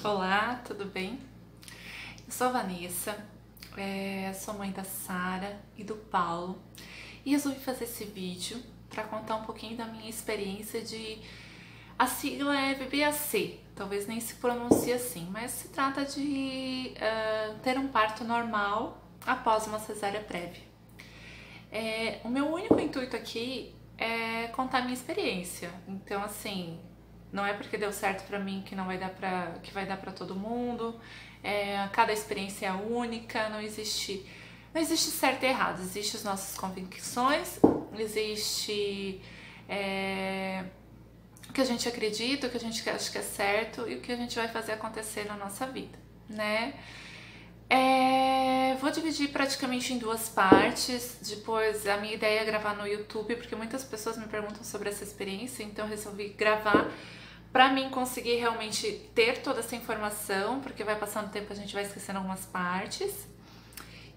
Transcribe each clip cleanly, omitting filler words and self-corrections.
Olá, tudo bem? Eu sou a Vanessa, sou mãe da Sara e do Paulo e resolvi fazer esse vídeo para contar um pouquinho da minha experiência de... A sigla é VBAC, talvez nem se pronuncie assim, mas se trata de ter um parto normal após uma cesárea prévia. O meu único intuito aqui é contar a minha experiência, então assim... Não é porque deu certo pra mim que não vai dar que vai dar para todo mundo. Cada experiência é única, não existe certo e errado. Existem as nossas convicções, existe o que a gente acredita, o que a gente acha que é certo e o que a gente vai fazer acontecer na nossa vida, né? Vou dividir praticamente em duas partes. Depois a minha ideia é gravar no YouTube, porque muitas pessoas me perguntam sobre essa experiência, então eu resolvi gravar para mim conseguir realmente ter toda essa informação, porque vai passando o tempo a gente vai esquecendo algumas partes.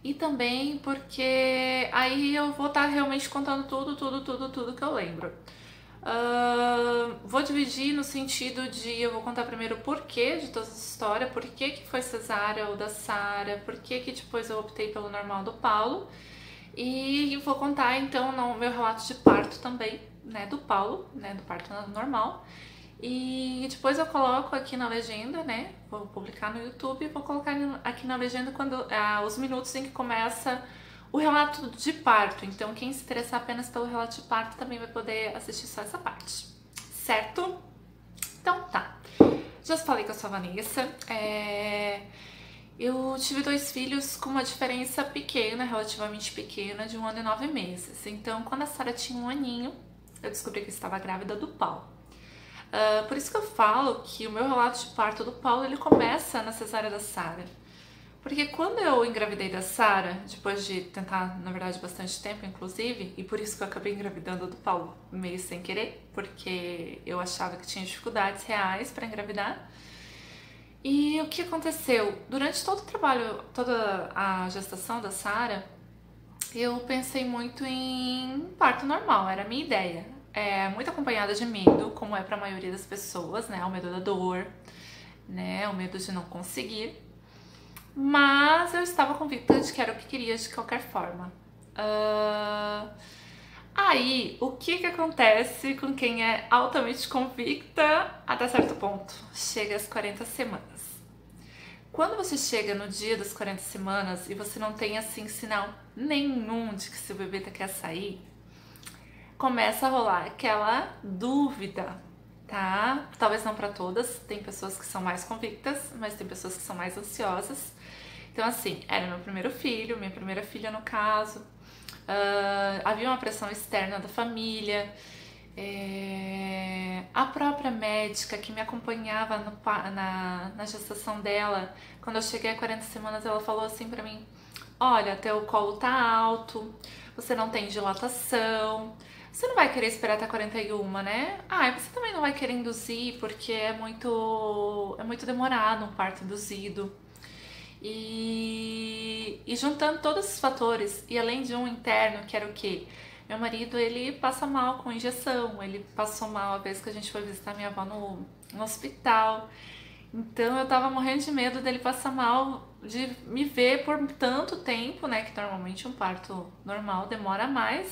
E também porque aí eu vou estar realmente contando tudo que eu lembro. Vou dividir no sentido de eu vou contar primeiro o porquê de toda essa história, por que foi cesárea ou da Sara, por que depois eu optei pelo normal do Paulo, e vou contar então o meu relato de parto também, né, do Paulo, né, do parto normal. E depois eu coloco aqui na legenda, né, vou publicar no YouTube e vou colocar aqui na legenda os minutos em que começa o relato de parto. Então quem se interessar apenas pelo relato de parto também vai poder assistir só essa parte, certo? Então tá, já falei com a sua Vanessa. Eu tive 2 filhos com uma diferença pequena, relativamente pequena, de 1 ano e 9 meses. Então quando a Sara tinha 1 aninho, eu descobri que eu estava grávida do Paulo. Por isso que eu falo que o meu relato de parto do Paulo ele começa na cesárea da Sara. Porque quando eu engravidei da Sara, depois de tentar, na verdade, bastante tempo, inclusive, e por isso que eu acabei engravidando do Paulo meio sem querer, porque eu achava que tinha dificuldades reais para engravidar. E o que aconteceu? Durante todo o trabalho, toda a gestação da Sara, eu pensei muito em parto normal, era a minha ideia. Muito acompanhada de medo, como é para a maioria das pessoas, né? O medo da dor, né? O medo de não conseguir. Mas eu estava convicta de que era o que queria de qualquer forma. Aí, o que acontece com quem é altamente convicta até certo ponto? Chega às 40 semanas. Quando você chega no dia das 40 semanas e você não tem, assim, sinal nenhum de que seu bebê quer sair, começa a rolar aquela dúvida, tá? Talvez não para todas, tem pessoas que são mais convictas, mas tem pessoas que são mais ansiosas. Então assim, era meu primeiro filho, minha primeira filha no caso, havia uma pressão externa da família, a própria médica que me acompanhava na gestação dela, quando eu cheguei a 40 semanas, ela falou assim pra mim: olha, teu colo tá alto, você não tem dilatação, você não vai querer esperar até 41, né? E você também não vai querer induzir, porque é muito demorado um parto induzido. E juntando todos esses fatores, e além de um interno, que era o quê? Meu marido, ele passa mal com injeção, ele passou mal a vez que a gente foi visitar minha avó no hospital. Então eu tava morrendo de medo dele passar mal, de me ver por tanto tempo, né? Que normalmente um parto normal demora mais,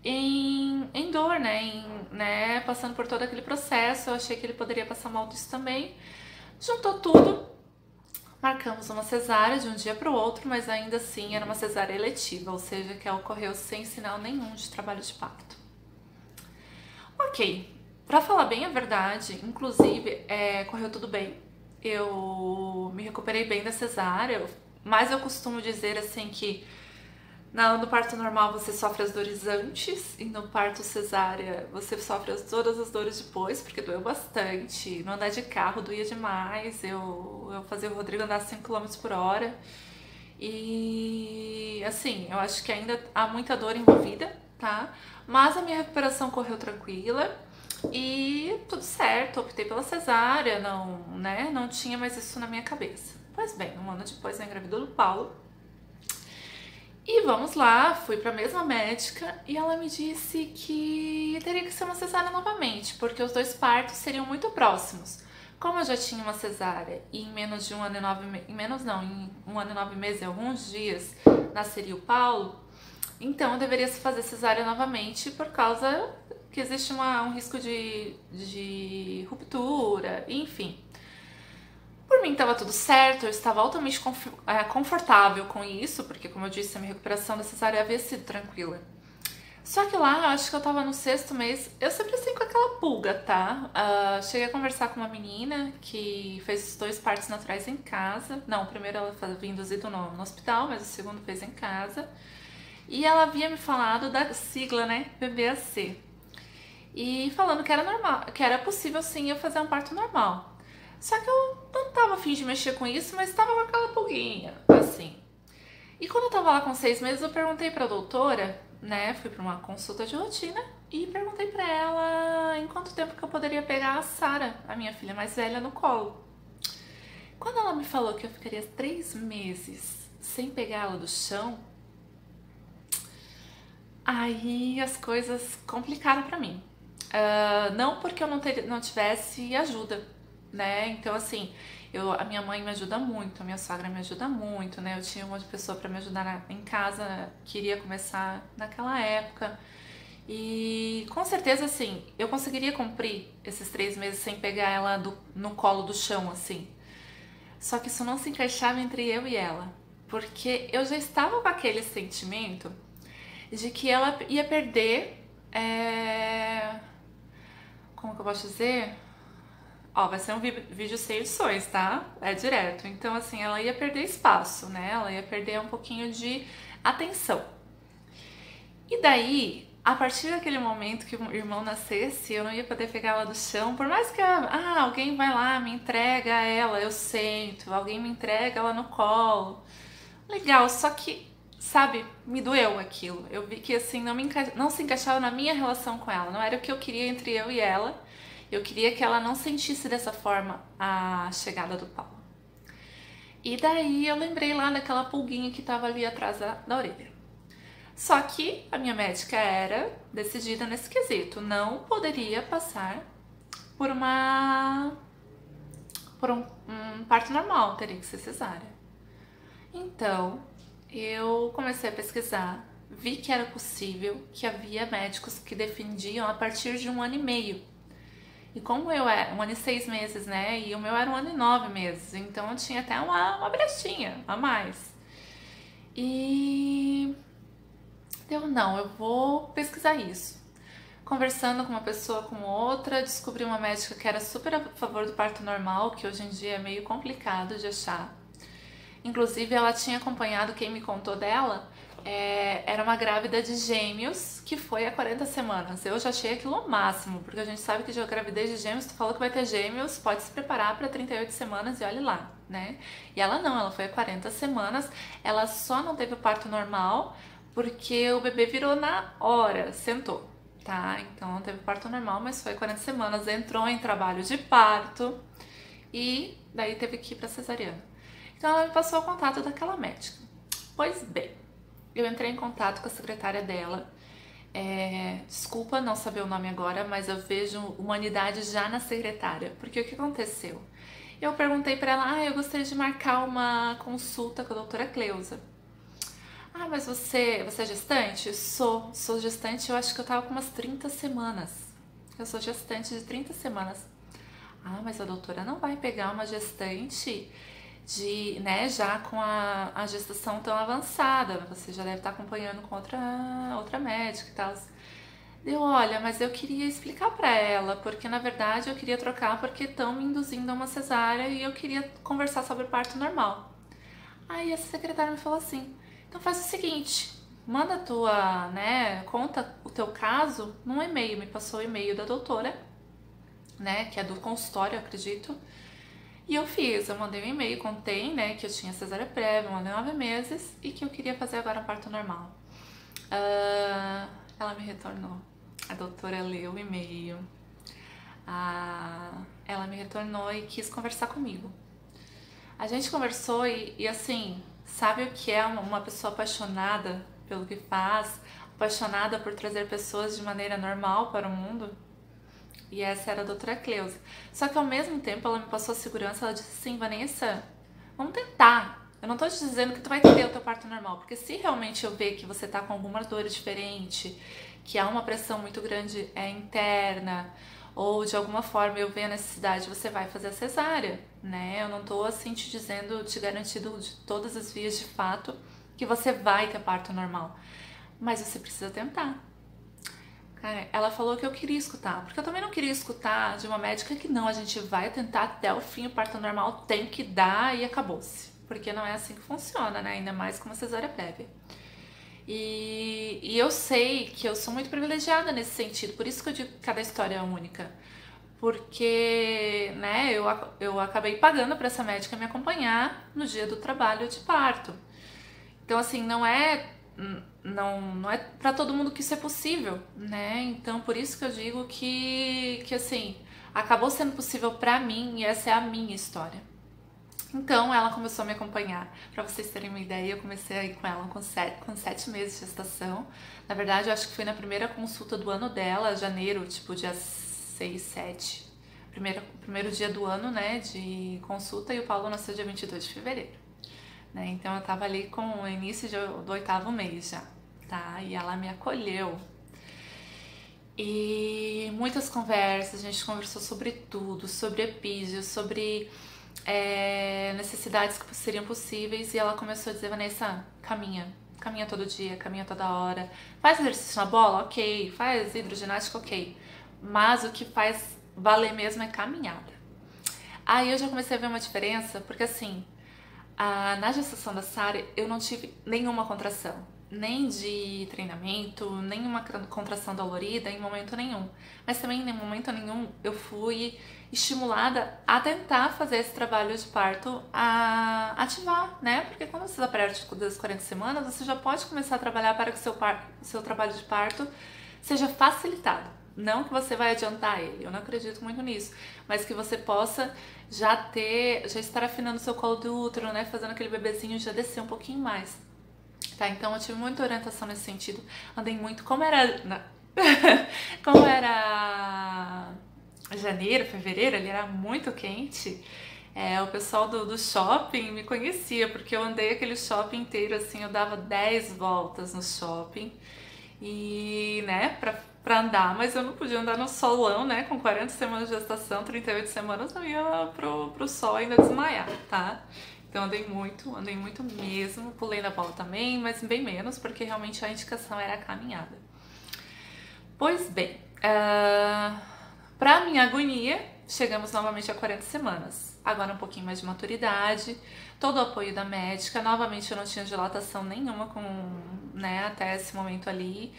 em dor, né? Passando por todo aquele processo. Eu achei que ele poderia passar mal disso também. Juntou tudo, marcamos uma cesárea de um dia para o outro, mas ainda assim era uma cesárea eletiva, ou seja, que ocorreu sem sinal nenhum de trabalho de parto. Ok, pra falar bem a verdade, inclusive, correu tudo bem. Eu me recuperei bem da cesárea, mas eu costumo dizer assim que no parto normal você sofre as dores antes e no parto cesárea você sofre todas as dores depois, porque doeu bastante. No andar de carro doía demais, eu fazia o Rodrigo andar 5 km por hora. E assim, eu acho que ainda há muita dor envolvida, tá? Mas a minha recuperação correu tranquila e tudo certo, optei pela cesárea, não tinha mais isso na minha cabeça. Pois bem, 1 ano depois eu engravidei do Paulo. E vamos lá, fui pra mesma médica e ela me disse que teria que ser uma cesárea novamente, porque os 2 partos seriam muito próximos. Como eu já tinha uma cesárea e em menos de um ano e 9 meses, em menos não, em um ano e 9 meses e alguns dias nasceria o Paulo, então eu deveria fazer cesárea novamente por causa que existe um risco de ruptura, enfim. Por mim estava tudo certo, eu estava altamente confortável com isso, porque como eu disse, a minha recuperação da cesárea havia sido tranquila. Só que lá, acho que eu tava no 6º mês, eu sempre assim com aquela pulga, tá? Cheguei a conversar com uma menina que fez 2 partos naturais em casa. Não, o primeiro ela foi induzido no hospital, mas o segundo fez em casa. E ela havia me falado da sigla, né? BBAC. E falando que era normal, que era possível sim eu fazer um parto normal. Só que eu não tava a fim de mexer com isso, mas tava com aquela pulguinha, assim. E quando eu tava lá com 6 meses, eu perguntei pra doutora, né? Fui pra uma consulta de rotina e perguntei pra ela em quanto tempo que eu poderia pegar a Sara, a minha filha mais velha, no colo. Quando ela me falou que eu ficaria 3 meses sem pegar ela do chão, aí as coisas complicaram pra mim. Não porque eu não tivesse ajuda, né? Então, assim, a minha mãe me ajuda muito, a minha sogra me ajuda muito, né? Eu tinha uma pessoa para me ajudar em casa, queria começar naquela época. E com certeza, assim, eu conseguiria cumprir esses 3 meses sem pegar ela no colo do chão, assim. Só que isso não se encaixava entre eu e ela, porque eu já estava com aquele sentimento de que ela ia perder. Como que eu posso dizer? Ó, vai ser um vídeo sem edições, tá? É direto. Então, assim, ela ia perder espaço, né? Ela ia perder um pouquinho de atenção. E daí, a partir daquele momento que o irmão nascesse, eu não ia poder pegar ela do chão, por mais que alguém vai lá, me entrega ela, eu sento, alguém me entrega ela no colo. Legal, só que, sabe, me doeu aquilo. Eu vi que, assim, não se encaixava na minha relação com ela. Não era o que eu queria entre eu e ela. Eu queria que ela não sentisse dessa forma a chegada do Paulo. E daí eu lembrei lá daquela pulguinha que tava ali atrás da orelha. Só que a minha médica era decidida nesse quesito. Não poderia passar por um parto normal, teria que ser cesárea. Então, eu comecei a pesquisar, vi que era possível, que havia médicos que defendiam a partir de 1 ano e meio. E como eu era 1 ano e 6 meses, né? E o meu era 1 ano e 9 meses. Então eu tinha até uma brechinha a mais. E eu vou pesquisar isso. Conversando com uma pessoa, com outra, descobri uma médica que era super a favor do parto normal, que hoje em dia é meio complicado de achar. Inclusive, ela tinha acompanhado, quem me contou dela, era uma grávida de gêmeos que foi a 40 semanas. Eu já achei aquilo o máximo, porque a gente sabe que de gravidez de gêmeos, tu falou que vai ter gêmeos, pode se preparar para 38 semanas e olhe lá, né? E ela não, ela foi a 40 semanas, ela só não teve o parto normal porque o bebê virou na hora, sentou, tá? Então não teve parto normal, mas foi 40 semanas, entrou em trabalho de parto e daí teve que ir para cesariana. Então ela me passou o contato daquela médica. Pois bem, eu entrei em contato com a secretária dela. Desculpa não saber o nome agora, mas eu vejo humanidade já na secretária. Porque o que aconteceu? Eu perguntei pra ela, eu gostaria de marcar uma consulta com a doutora Cleusa. Mas você é gestante? Sou gestante, eu acho que eu tava com umas 30 semanas. Eu sou gestante de 30 semanas. Mas a doutora não vai pegar uma gestante já com a gestação tão avançada, você já deve estar acompanhando com outra médica e tal. Olha, mas eu queria explicar pra ela, porque na verdade eu queria trocar porque estão me induzindo a uma cesárea e eu queria conversar sobre parto normal. Aí essa secretária me falou assim, então faz o seguinte, manda conta o teu caso num e-mail, me passou o e-mail da doutora, né, que é do consultório, eu acredito. E eu mandei um e-mail, contei, né, que eu tinha cesárea prévia, 1 ano e 9 meses e que eu queria fazer agora um parto normal. Ela me retornou. A doutora leu o e-mail. Ela me retornou e quis conversar comigo. A gente conversou e assim, sabe o que é uma pessoa apaixonada pelo que faz, apaixonada por trazer pessoas de maneira normal para o mundo? E essa era a doutora Cleusa. Só que ao mesmo tempo ela me passou a segurança, ela disse assim, Vanessa, vamos tentar. Eu não tô te dizendo que tu vai ter o teu parto normal, porque se realmente eu ver que você tá com alguma dor diferente, que há uma pressão muito grande interna, ou de alguma forma eu ver a necessidade, você vai fazer a cesárea, né? Eu não tô assim te dizendo, te garantindo de todas as vias de fato que você vai ter parto normal, mas você precisa tentar. Cara, ela falou que eu queria escutar, porque eu também não queria escutar de uma médica que não, a gente vai tentar até o fim, o parto normal tem que dar e acabou-se. Porque não é assim que funciona, né? Ainda mais com uma cesárea prévia. E eu sei que eu sou muito privilegiada nesse sentido, por isso que eu digo que cada história é única. Porque, né, eu acabei pagando para essa médica me acompanhar no dia do trabalho de parto. Então, assim, não é para todo mundo que isso é possível, né? Então, por isso que eu digo que assim, acabou sendo possível para mim e essa é a minha história. Então, ela começou a me acompanhar. Para vocês terem uma ideia, eu comecei a ir com ela com 7 meses de gestação. Na verdade, eu acho que foi na primeira consulta do ano dela, janeiro, tipo dia 6, 7. Primeiro dia do ano, né, de consulta, e o Paulo nasceu dia 22 de fevereiro. Né? Então eu tava ali com o início do 8º mês já, tá? E ela me acolheu. E muitas conversas, a gente conversou sobre tudo, sobre epísio, sobre necessidades que seriam possíveis. E ela começou a dizer, Vanessa, caminha todo dia, caminha toda hora. Faz exercício na bola? Ok. Faz hidroginástica? Ok. Mas o que faz valer mesmo é caminhada. Aí eu já comecei a ver uma diferença, porque assim, na gestação da Sara, eu não tive nenhuma contração, nem de treinamento, nenhuma contração dolorida em momento nenhum. Mas também em momento nenhum eu fui estimulada a tentar fazer esse trabalho de parto, a ativar, né? Porque quando você está perto das 40 semanas, você já pode começar a trabalhar para que o seu trabalho de parto seja facilitado. Não que você vai adiantar ele, eu não acredito muito nisso, mas que você possa já estar afinando seu colo do útero, né, fazendo aquele bebezinho já descer um pouquinho mais, tá? Então eu tive muita orientação nesse sentido, andei muito, como era janeiro, fevereiro, ele era muito quente, o pessoal do shopping me conhecia, porque eu andei aquele shopping inteiro, assim, eu dava 10 voltas no shopping, e, né, pra andar, mas eu não podia andar no solão, né, com 40 semanas de gestação, 38 semanas, eu ia pro sol ainda desmaiar, tá? Então andei muito mesmo, pulei na bola também, mas bem menos, porque realmente a indicação era a caminhada. Pois bem, pra minha agonia, chegamos novamente a 40 semanas, agora um pouquinho mais de maturidade, todo o apoio da médica, novamente eu não tinha dilatação nenhuma né, até esse momento ali,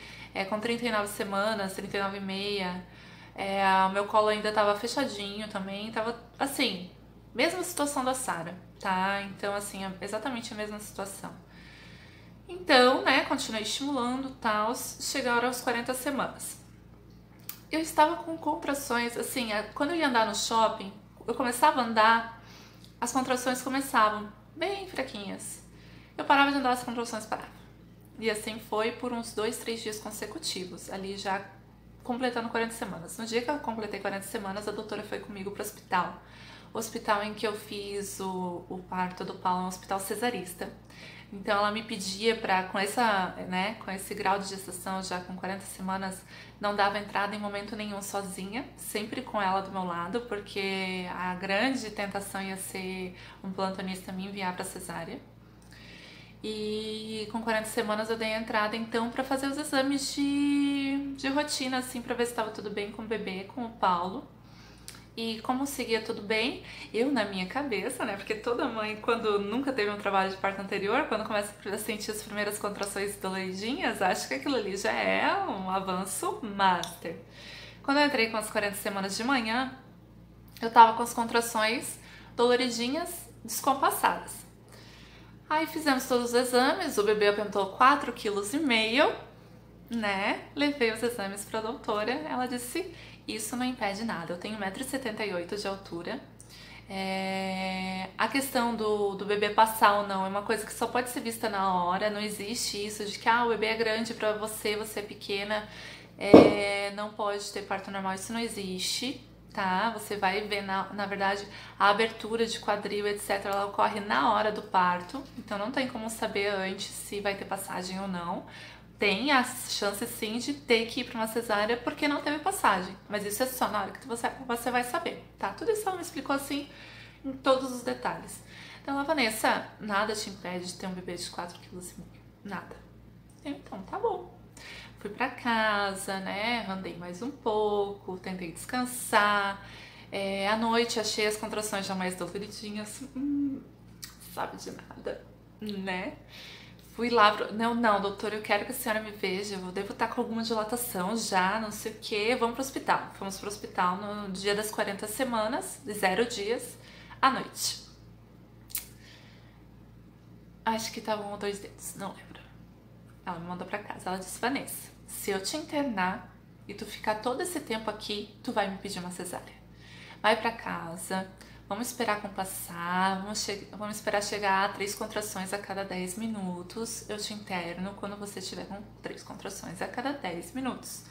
com 39 semanas, 39,5, o meu colo ainda tava fechadinho também, tava assim, mesma situação da Sara, tá? Então assim, exatamente a mesma situação. Então, né, continuei estimulando, tal, chegaram aos 40 semanas. Eu estava com contrações, assim, quando eu ia andar no shopping, eu começava a andar, as contrações começavam bem fraquinhas. Eu parava de andar, as contrações paravam. E assim foi por uns 2, 3 dias consecutivos, ali já completando 40 semanas. No dia que eu completei 40 semanas, a doutora foi comigo para o hospital. O hospital em que eu fiz o parto do Paulo é um hospital cesarista. Então ela me pedia com esse grau de gestação, já com 40 semanas, não dava entrada em momento nenhum sozinha, sempre com ela do meu lado, porque a grande tentação ia ser um plantonista me enviar para cesárea. E com 40 semanas eu dei a entrada então para fazer os exames de rotina, assim, para ver se estava tudo bem com o bebê, com o Paulo. E como seguia tudo bem, eu na minha cabeça, né, porque toda mãe, quando nunca teve um trabalho de parto anterior, quando começa a sentir as primeiras contrações doloridinhas, acha que aquilo ali já é um avanço master. Quando eu entrei com as 40 semanas de manhã, eu tava com as contrações doloridinhas descompassadas. Aí fizemos todos os exames, o bebê aumentou 4,5 kg, né? Levei os exames para a doutora, ela disse, isso não impede nada, eu tenho 1,78 m de altura. A questão do bebê passar ou não é uma coisa que só pode ser vista na hora, não existe isso de que o bebê é grande para você, você é pequena, Não pode ter parto normal, isso não existe, tá? Você vai ver, na verdade, a abertura de quadril, etc., ela ocorre na hora do parto, então não tem como saber antes se vai ter passagem ou não. Tem a chance, sim, de ter que ir para uma cesárea porque não teve passagem, mas isso é só na hora que você vai saber, tá? Tudo isso ela me explicou, assim, em todos os detalhes. Então, ela, Vanessa, nada te impede de ter um bebê de 4,5 kg, nada. Então, tá bom. Fui pra casa, né, andei mais um pouco, tentei descansar. À noite achei as contrações já mais doloridinhas, sabe de nada, né? Fui lá, não, doutor, eu quero que a senhora me veja, eu devo estar com alguma dilatação já, não sei o que, vamos pro hospital. Fomos pro hospital no dia das 40 semanas, 0 dias, à noite. Acho que tava 1 ou 2 dedos, não lembro. Ela me mandou pra casa, ela disse, Vanessa, se eu te internar e tu ficar todo esse tempo aqui, tu vai me pedir uma cesárea. Vai pra casa, vamos esperar compassar, vamos esperar chegar a 3 contrações a cada 10 minutos. Eu te interno quando você tiver com 3 contrações a cada 10 minutos.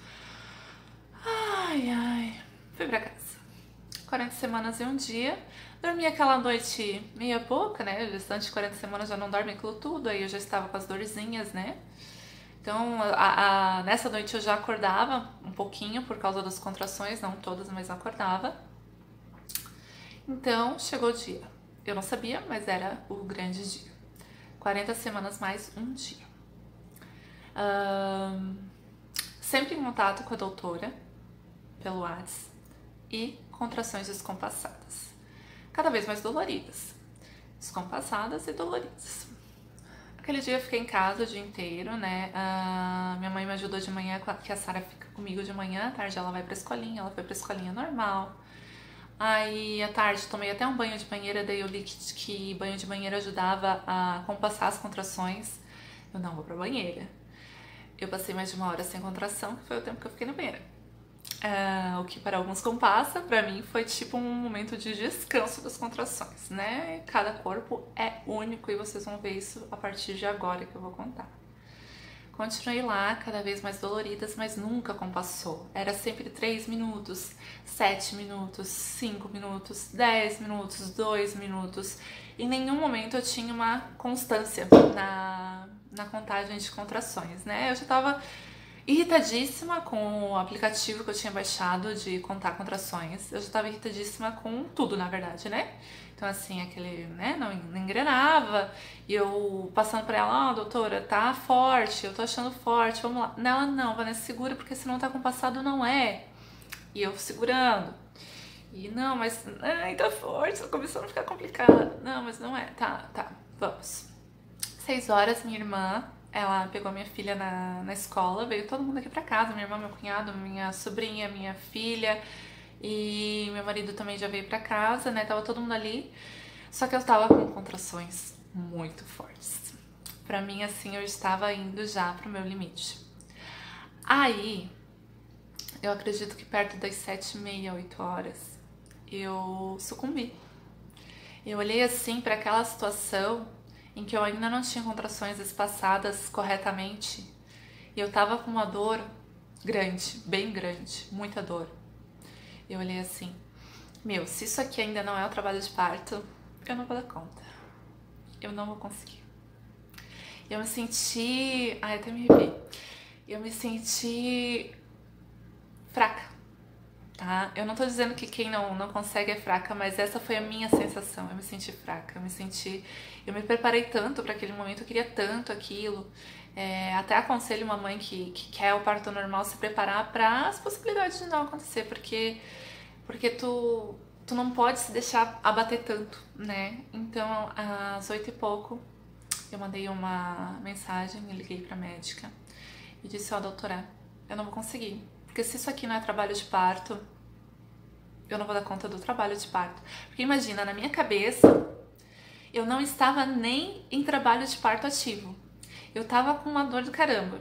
Ai, fui pra casa. 40 semanas e um dia. Dormi aquela noite meia pouca, né? O restante de 40 semanas já não dorme aquilo tudo, aí eu já estava com as dorzinhas, né? Então, nessa noite eu já acordava um pouquinho por causa das contrações, não todas, mas acordava. Então, chegou o dia. Eu não sabia, mas era o grande dia. 40 semanas mais um dia. Sempre em contato com a doutora, pelo WhatsApp, e contrações descompassadas. Cada vez mais doloridas. Descompassadas e doloridas. Aquele dia eu fiquei em casa o dia inteiro, né? Minha mãe me ajudou de manhã, que a Sara fica comigo de manhã, à tarde ela vai pra escolinha, ela foi pra escolinha normal. Aí à tarde tomei até um banho de banheira, daí eu li que banho de banheira ajudava a compassar as contrações. Eu não vou pra banheira. Eu passei mais de 1 hora sem contração, que foi o tempo que eu fiquei na banheira. O que para alguns compassa, pra mim foi tipo um momento de descanso das contrações, né? Cada corpo é único e vocês vão ver isso a partir de agora que eu vou contar. Continuei lá, cada vez mais doloridas, mas nunca compassou. Era sempre 3 minutos, 7 minutos, 5 minutos, 10 minutos, 2 minutos. Em nenhum momento eu tinha uma constância na contagem de contrações, né? Eu já tava irritadíssima com o aplicativo que eu tinha baixado de contar contrações. Eu já tava irritadíssima com tudo, na verdade, né? Então, assim, aquele, né, não engrenava. E eu passando pra ela, doutora, tá forte, eu tô achando forte, vamos lá. Ela, não, Vanessa, segura, porque se não tá compassado, não é. E eu segurando. E não, mas, ai, tá forte, tá começando a ficar complicado. Não, mas não é. Tá, vamos. 6 horas, minha irmã, ela pegou minha filha na escola, veio todo mundo aqui pra casa, minha irmã, meu cunhado, minha sobrinha, minha filha, e meu marido também já veio pra casa, né, tava todo mundo ali, só que eu tava com contrações muito fortes. Pra mim, assim, eu estava indo já pro meu limite. Aí, eu acredito que perto das 7h30, 8 horas, eu sucumbi. Eu olhei assim pra aquela situação em que eu ainda não tinha contrações espaçadas corretamente e eu tava com uma dor grande, bem grande, muita dor. Eu olhei assim, meu, se isso aqui ainda não é o trabalho de parto, eu não vou dar conta. Eu não vou conseguir. Eu me senti... Ai, até me arrepiei. Eu me senti fraca, tá? Eu não tô dizendo que quem não consegue é fraca, mas essa foi a minha sensação. Eu me senti fraca, eu me preparei tanto para aquele momento, eu queria tanto aquilo. Até aconselho uma mãe que quer o parto normal se preparar para as possibilidades de não acontecer, porque tu não pode se deixar abater tanto, né? Então, às 8 e pouco, eu mandei uma mensagem, eu liguei pra médica e disse, doutora, eu não vou conseguir, porque se isso aqui não é trabalho de parto, eu não vou dar conta do trabalho de parto. Porque imagina, na minha cabeça, eu não estava nem em trabalho de parto ativo. Eu tava com uma dor do caramba.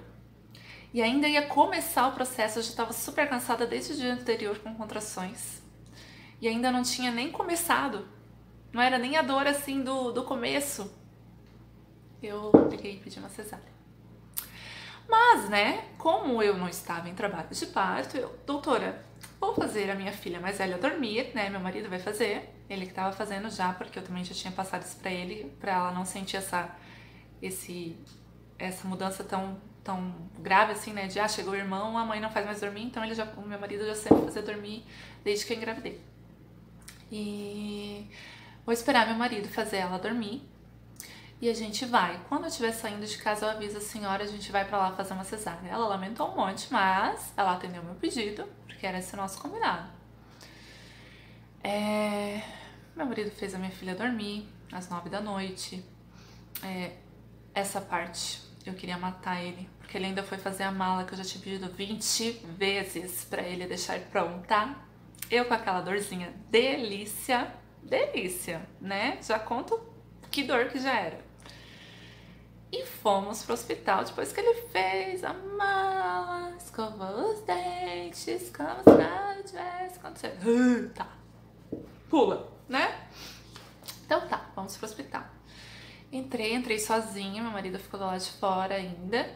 E ainda ia começar o processo, eu já estava super cansada desde o dia anterior com contrações. E ainda não tinha nem começado. Não era nem a dor assim do começo. Eu liguei e pedi uma cesárea. Mas, né, como eu não estava em trabalho de parto, eu, doutora, vou fazer a minha filha mais velha dormir, né, meu marido vai fazer, ele que tava fazendo já, porque eu também já tinha passado isso pra ele, pra ela não sentir essa mudança tão grave assim, né, de, chegou o irmão, a mãe não faz mais dormir, então o meu marido já sempre fazia dormir desde que eu engravidei. E vou esperar meu marido fazer ela dormir. E a gente vai. Quando eu estiver saindo de casa, eu aviso a senhora, a gente vai pra lá fazer uma cesárea. Ela lamentou um monte, mas ela atendeu meu pedido, porque era esse o nosso combinado. Meu marido fez a minha filha dormir às 9 da noite. Essa parte eu queria matar ele, porque ele ainda foi fazer a mala que eu já tinha pedido 20 vezes pra ele deixar pronta. Eu com aquela dorzinha, delícia, né? Já conto que dor que já era. E fomos pro hospital depois que ele fez a mala, escovou os dentes, como se nada tivesse acontecido. Tá, pula, né? Então tá, vamos pro hospital. Entrei sozinha, meu marido ficou do lado de fora ainda.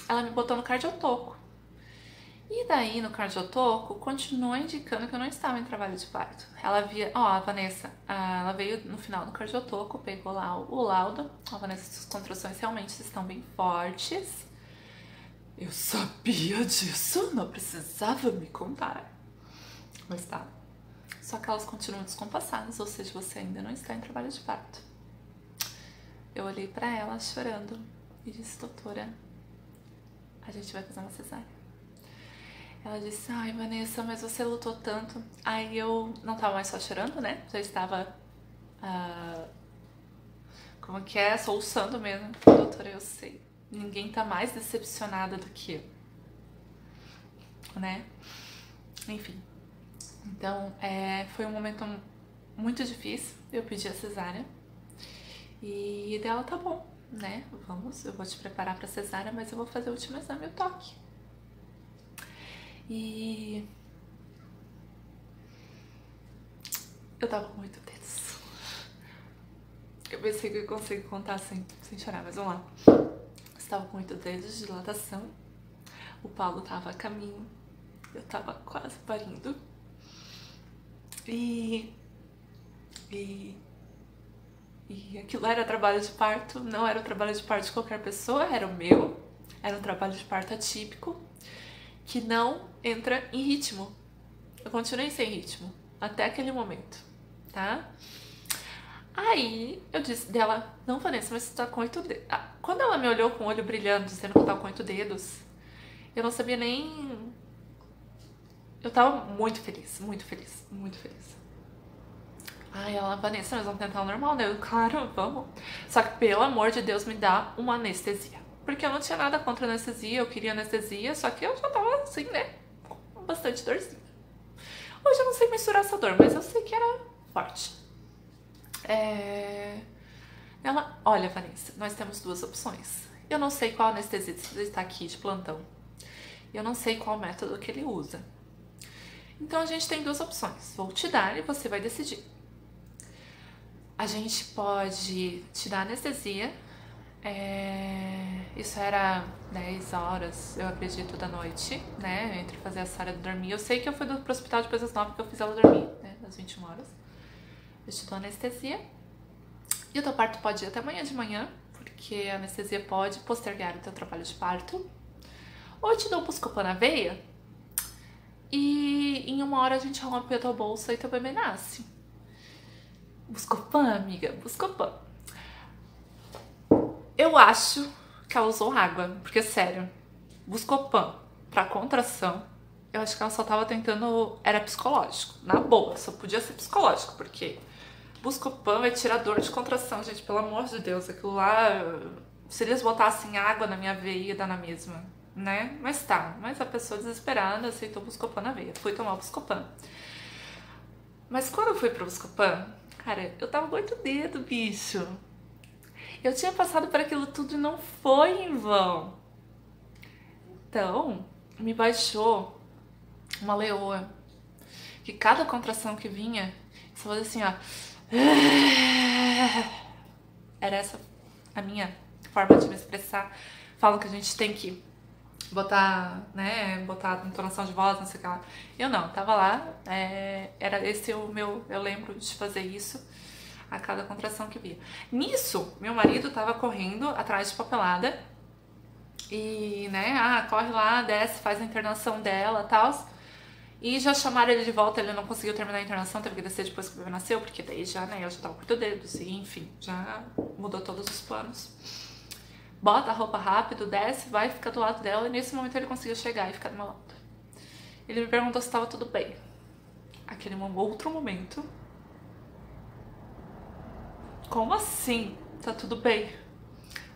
Ela me botou no cardiotoco. E daí, no cardiotoco, continuou indicando que eu não estava em trabalho de parto. Ela via... a Vanessa, ela veio no final do cardiotoco, pegou lá o laudo. Vanessa, suas contrações realmente estão bem fortes. Eu sabia disso, não precisava me contar. Mas tá. Só que elas continuam descompassadas, ou seja, você ainda não está em trabalho de parto. Eu olhei pra ela chorando e disse, doutora, a gente vai fazer uma cesárea. Ela disse, ai Vanessa, mas você lutou tanto. Aí eu não tava mais só chorando, né? Já estava, como que é, soluçando mesmo. Doutora, eu sei, ninguém tá mais decepcionada do que eu, né? Enfim, então foi um momento muito difícil. Eu pedi a cesárea e dela, tá bom, né? Vamos, eu vou te preparar pra cesárea, mas eu vou fazer o último exame, o toque. E eu tava com 8 dedos. Eu pensei que eu ia conseguir contar sem chorar, mas vamos lá. Eu estava com 8 dedos de dilatação. O Paulo tava a caminho. Eu tava quase parindo. E aquilo era trabalho de parto. Não era o trabalho de parto de qualquer pessoa, era o meu. Era um trabalho de parto atípico, que não entra em ritmo. Eu continuei sem ritmo até aquele momento, tá? Aí eu disse dela, não, Vanessa, mas você tá com 8 dedos. Quando ela me olhou com o olho brilhando, dizendo que eu tava com 8 dedos, eu não sabia nem... Eu tava muito feliz, muito feliz, muito feliz. Aí ela, Vanessa, nós vamos tentar o normal, né? Eu, claro, vamos. Só que, pelo amor de Deus, me dá uma anestesia. Porque eu não tinha nada contra anestesia, eu queria anestesia, só que eu já tava assim, né, com bastante dorzinha. Hoje eu não sei mensurar essa dor, mas eu sei que era forte. Ela, olha, Vanessa, nós temos 2 opções. Eu não sei qual anestesista está aqui de plantão. Eu não sei qual método que ele usa. Então a gente tem 2 opções. Vou te dar e você vai decidir. A gente pode te dar anestesia. Isso era 10 horas, eu acredito, da noite, né? Entre fazer a Sara dormir. Eu sei que eu fui pro hospital depois das 9 que eu fiz ela dormir, né? Das 21 horas. Eu te dou anestesia. E o teu parto pode ir até amanhã de manhã, porque a anestesia pode postergar o teu trabalho de parto. Ou eu te dou um Buscopan na veia e em 1 hora a gente rompe a tua bolsa e teu bebê nasce. Buscopan, amiga, Buscopan. Eu acho que ela usou água, porque sério, Buscopan pra contração, eu acho que ela só tava tentando, era psicológico, na boa, só podia ser psicológico, porque Buscopan vai tirar dor de contração, gente, pelo amor de Deus, aquilo lá, se eles botassem água na minha veia, dá na mesma, né? Mas tá, mas a pessoa desesperada aceitou Buscopan na veia, fui tomar o Buscopan. Mas quando eu fui pro Buscopan, cara, eu tava com 8 dedos, bicho. Eu tinha passado por aquilo tudo e não foi em vão. Então, me baixou uma leoa. Que cada contração que vinha, só fazia assim, ó. Era essa a minha forma de me expressar. Falam que a gente tem que botar, né, botar entonação de voz, não sei o que lá. Eu não, tava lá, era esse o meu, eu lembro de fazer isso a cada contração que via. Nisso, meu marido tava correndo atrás de papelada e, né, corre lá, desce, faz a internação dela e tal. E já chamaram ele de volta, ele não conseguiu terminar a internação, teve que descer depois que o bebê nasceu, porque daí já, né, eu já tava com 8 dedos, e enfim, já mudou todos os planos. Bota a roupa rápido, desce, vai ficar do lado dela, e nesse momento ele conseguiu chegar e ficar do meu lado. Ele me perguntou se tava tudo bem. Aquele outro momento. Como assim? Tá tudo bem?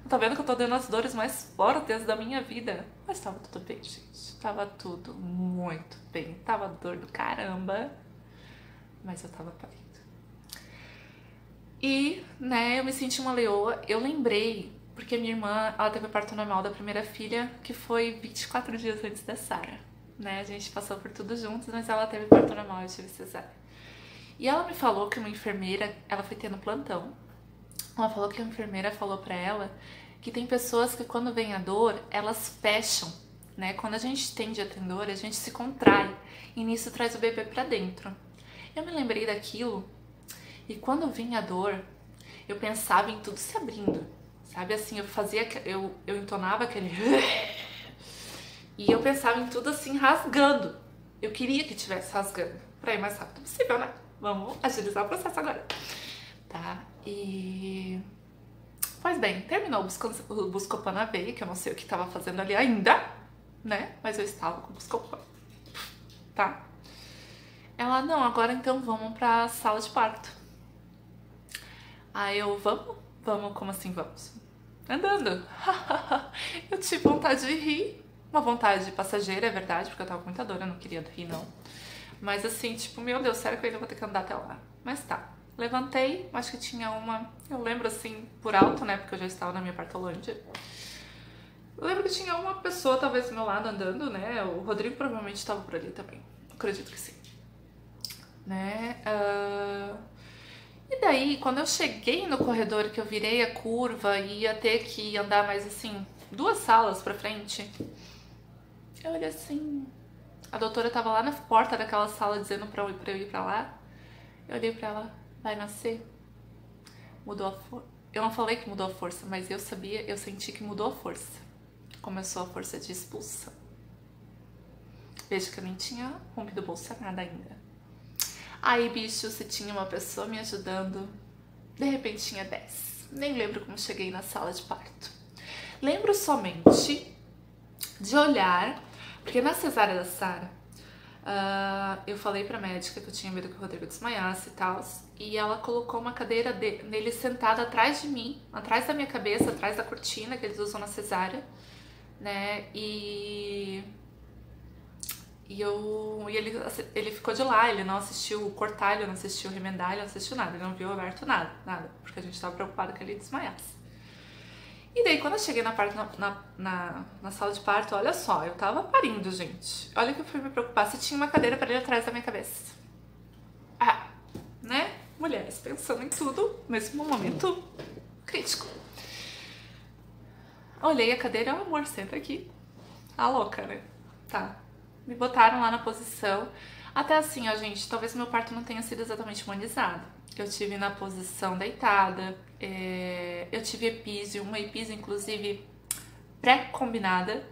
Tá vendo que eu tô dando as dores mais fortes da minha vida? Mas tava tudo bem, gente. Tava tudo muito bem. Tava dor do caramba. Mas eu tava parindo. E, né, eu me senti uma leoa. Eu lembrei, porque minha irmã, ela teve parto normal da primeira filha, que foi 24 dias antes da Sara. Né, a gente passou por tudo juntos, mas ela teve parto normal, eu tive cesárea. E ela me falou que uma enfermeira, ela foi tendo plantão. Ela falou que a enfermeira falou pra ela que tem pessoas que quando vem a dor, elas fecham, né? Quando a gente tende a ter dor, a gente se contrai e nisso traz o bebê pra dentro. Eu me lembrei daquilo e quando vinha a dor, eu pensava em tudo se abrindo, sabe? Assim, eu entonava aquele e eu pensava em tudo assim rasgando. Eu queria que tivesse rasgando pra ir mais rápido possível, né? Vamos agilizar o processo agora. Tá? E... Pois bem, terminou o Buscopan na veia, que eu não sei o que tava fazendo ali ainda, né? Mas eu estava com o Buscopan. Tá? Ela, não, agora então vamos pra sala de parto. Aí eu, vamos? Vamos, como assim vamos? Andando. Eu tive vontade de rir. Uma vontade passageira, é verdade, porque eu tava com muita dor, eu não queria rir, não. Mas assim, tipo, meu Deus, sério que eu ainda vou ter que andar até lá? Mas tá. Levantei, acho que tinha uma... Eu lembro assim, por alto, né, porque eu já estava na minha partolândia. Eu lembro que tinha uma pessoa, talvez, do meu lado andando, né? O Rodrigo provavelmente estava por ali também. Acredito que sim. Né? E daí, quando eu cheguei no corredor, que eu virei a curva e ia ter que andar mais assim, 2 salas pra frente, eu olhei assim... A doutora tava lá na porta daquela sala dizendo pra eu ir pra lá. Eu olhei pra ela, vai nascer? Mudou a força. Eu não falei que mudou a força, mas eu senti que mudou a força. Começou a força de expulsão. Veja que eu nem tinha rompido bolsa nada ainda. Aí, bicho, se tinha uma pessoa me ajudando, de repente tinha 10. Nem lembro como cheguei na sala de parto. Lembro somente de olhar, porque na cesárea da Sara, eu falei pra médica que eu tinha medo que o Rodrigo desmaiasse e tal, e ela colocou uma cadeira nele sentado atrás de mim, atrás da minha cabeça, atrás da cortina que eles usam na cesárea, né, e ele ficou de lá, ele não assistiu cortar, ele não assistiu remendar, ele não assistiu nada, ele não viu aberto nada, porque a gente tava preocupado que ele desmaiasse. E daí, quando eu cheguei na sala de parto, olha só, eu tava parindo, gente. Olha que eu fui me preocupar se tinha uma cadeira pra ele atrás da minha cabeça. Né? Mulheres pensando em tudo nesse momento crítico. Olhei a cadeira, amor, senta aqui. A louca, né? Tá. Me botaram lá na posição. Até assim, ó, gente, talvez meu parto não tenha sido exatamente humanizado. Eu tive na posição deitada, eu tive epísio, uma epísio inclusive pré-combinada,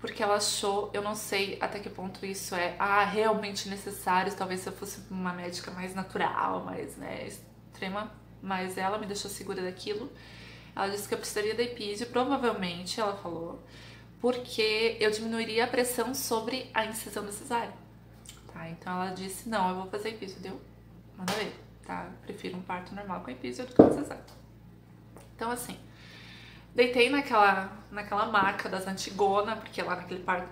porque ela achou, eu não sei até que ponto isso é realmente necessário, talvez se eu fosse uma médica mais natural, mais, né, extrema, mas ela me deixou segura daquilo. Ela disse que eu precisaria da epísio, provavelmente, ela falou, porque eu diminuiria a pressão sobre a incisão da cesárea. Tá, então ela disse, não, eu vou fazer epísio, deu? Manda ver. Tá? Prefiro um parto normal com epísio do que uma cesárea. Então, assim, deitei naquela maca das Antigona, porque lá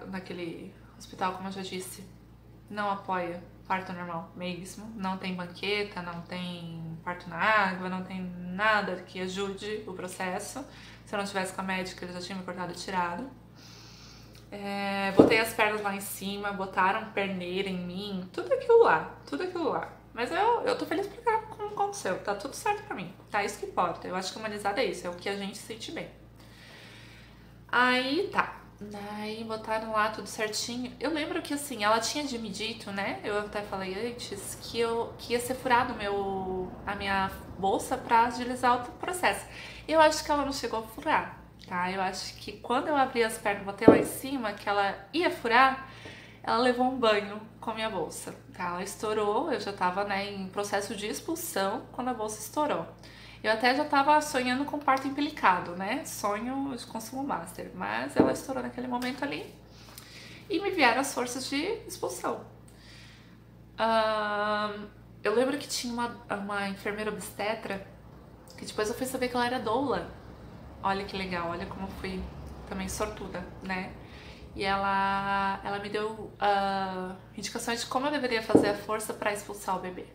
naquele hospital, como eu já disse, não apoia parto normal mesmo. Não tem banqueta, não tem parto na água, não tem nada que ajude o processo. Se eu não tivesse com a médica, eles já tinham me cortado e tirado. Botei as pernas lá em cima, botaram perneira em mim, tudo aquilo lá. Mas eu tô feliz por como aconteceu, tá tudo certo pra mim, tá? Isso que importa. Eu acho que humanizado é isso, é o que a gente sente bem. Aí tá. Daí botaram lá tudo certinho. Eu lembro que assim, ela tinha de me dito, né? Eu até falei antes que ia ser furado a minha bolsa pra agilizar o processo. Eu acho que ela não chegou a furar, tá? Eu acho que quando eu abri as pernas e botei lá em cima, que ela ia furar, ela levou um banho com a minha bolsa, tá? Ela estourou, eu já tava, né, em processo de expulsão quando a bolsa estourou. Eu até já tava sonhando com parto empelicado, né? Sonho de consumo master. Mas ela estourou naquele momento ali e me vieram as forças de expulsão. Eu lembro que tinha uma enfermeira obstetra que depois eu fui saber que ela era doula. Olha que legal, olha como eu fui também sortuda, né? E ela me deu indicações de como eu deveria fazer a força para expulsar o bebê.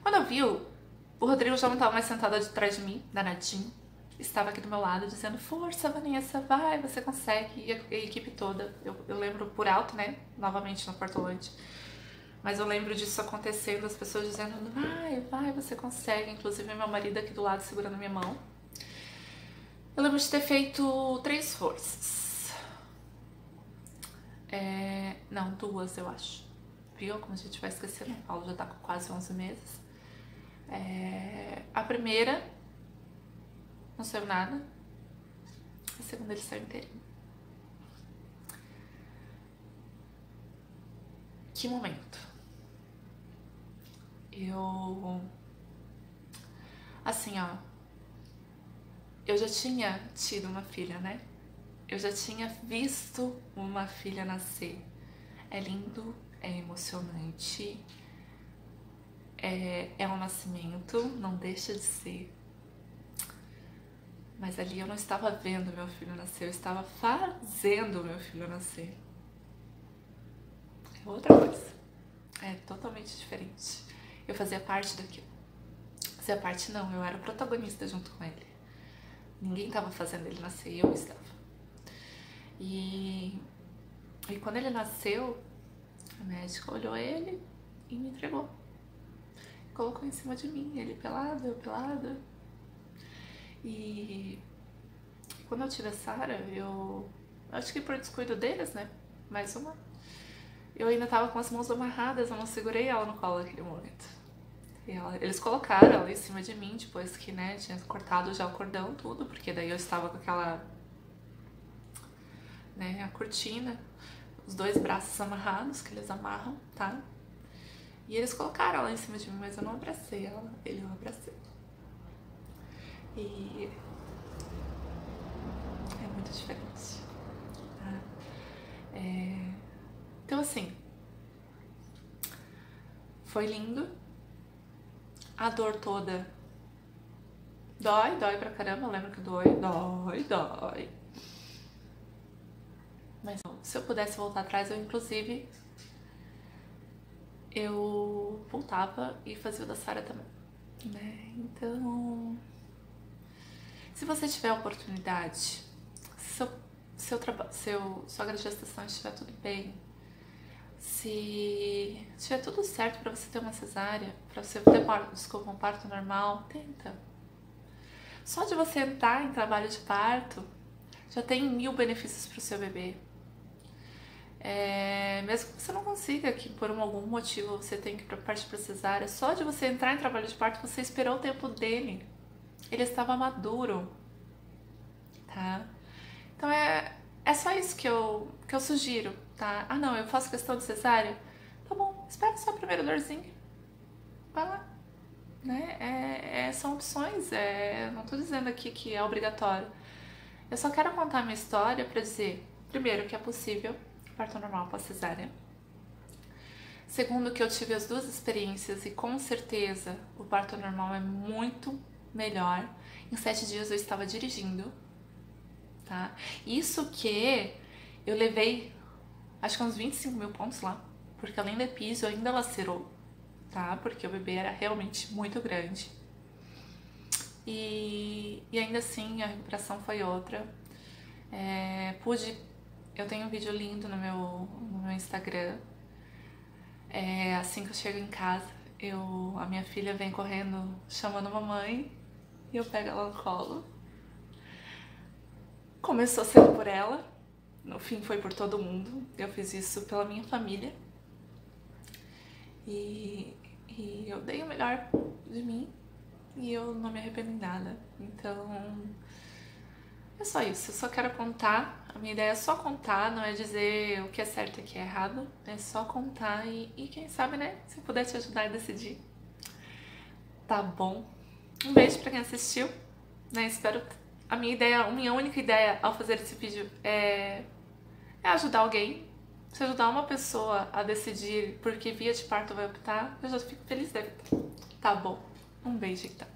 Quando eu vi, o Rodrigo já não estava mais sentado atrás de mim, danadinho. Estava aqui do meu lado dizendo, força Vanessa, vai, você consegue. E a equipe toda, eu lembro por alto, né, novamente no Portolante. Mas eu lembro disso acontecendo, as pessoas dizendo, vai, você consegue. Inclusive meu marido aqui do lado segurando minha mão. Eu lembro de ter feito 3 forças. Não, 2 eu acho. Viu? Como a gente vai esquecendo, o Paulo já tá com quase 11 meses. A primeira não saiu nada. A segunda ele saiu inteirinho. Que momento. Assim, ó. Eu já tinha tido uma filha, né? Eu já tinha visto uma filha nascer. É lindo, é emocionante. É um nascimento, não deixa de ser. Mas ali eu não estava vendo meu filho nascer, eu estava fazendo meu filho nascer. É outra coisa. É totalmente diferente. Eu fazia parte daquilo. Fazia parte não, eu era o protagonista junto com ele. Ninguém estava fazendo ele nascer, eu estava. E quando ele nasceu, a médica olhou ele e me entregou. Colocou em cima de mim, ele pelado, eu pelada. E quando eu tive a Sara, eu acho que por descuido deles, né? Mais uma. Eu ainda tava com as mãos amarradas, eu não segurei ela no colo naquele momento. E eles colocaram ela em cima de mim, depois que, né, tinha cortado já o cordão, tudo, porque daí eu estava com aquela, né, a cortina, os 2 braços amarrados, que eles amarram, tá? E eles colocaram ela em cima de mim, mas eu não abracei ela, eu abracei. E é muito diferente, tá? Então, assim, foi lindo. A dor toda dói pra caramba, lembra que dói. Mas se eu pudesse voltar atrás, eu voltava e fazia o da Sara também, né? Então, se você tiver a oportunidade, sua gestação estiver tudo bem, se tiver tudo certo pra você ter uma cesárea, pra você ter um parto normal, tenta. Só de você entrar em trabalho de parto, já tem 1000 benefícios pro seu bebê. Mesmo que você não consiga, que por algum motivo você tem que partir pra cesárea, só de você entrar em trabalho de parto, você esperou o tempo dele. Ele estava maduro, tá? Então é só isso que eu sugiro, tá? Ah, não, eu faço questão de cesárea? Tá bom, espera só a primeira dorzinha. Vai lá, né? São opções, não tô dizendo aqui que é obrigatório. Eu só quero contar a minha história pra dizer, primeiro, que é possível parto normal após cesárea. Segundo, que eu tive as 2 experiências e com certeza o parto normal é muito melhor. Em 7 dias eu estava dirigindo, tá? Isso que eu levei, acho que uns 25 mil pontos lá, porque além do episo ainda lacerou, tá? Porque o bebê era realmente muito grande. E ainda assim a recuperação foi outra. Eu tenho um vídeo lindo no meu Instagram. Assim que eu chego em casa, a minha filha vem correndo chamando a mamãe e eu pego ela no colo. Começou sendo por ela, no fim foi por todo mundo. Eu fiz isso pela minha família. E eu dei o melhor de mim e eu não me arrependo em nada. Então, é só isso. Eu só quero contar. A minha ideia é só contar, não é dizer o que é certo e o que é errado. É só contar e quem sabe, né? Se eu puder te ajudar a decidir. Tá bom. Um beijo pra quem assistiu. Né? Espero. A minha única ideia ao fazer esse vídeo é ajudar alguém. Se ajudar uma pessoa a decidir por que via de parto vai optar, eu já fico feliz da vida. Tá bom. Um beijo então.